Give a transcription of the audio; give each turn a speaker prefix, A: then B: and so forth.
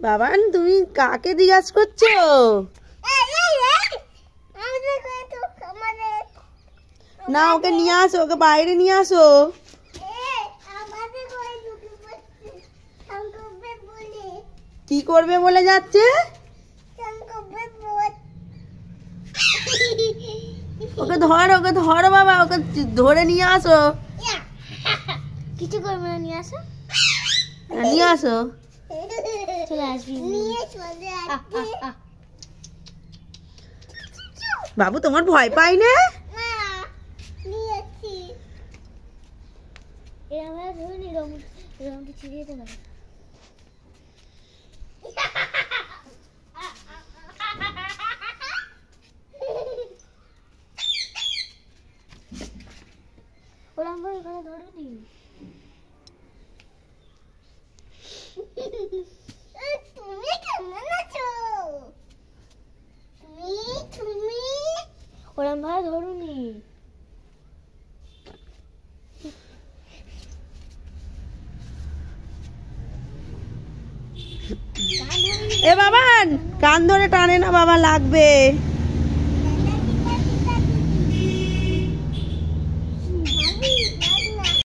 A: বাবান তুমি কাকে জিজ্ঞাসা করছো? না ওকে নিয়ে আসো, ওকে বাইরে নিয়ে আসো। কি করবে বলে যাচ্ছে? ওকে ধরো বাবা, ওকে ধরে নিয়ে আসো।
B: কিছু করবে না, নিয়ে আসো।
A: নিয়ে আসো,
B: চলে আসবি।
A: বাবু তোমার ভয় পাই না?
B: ওরম ভাবে এখানে ধরুনি। তুমি কেমন আছো? তুমি ওরম ভাবে ধরুনি।
A: এ বাবান কান ধরে টানে না বাবা, লাগবে।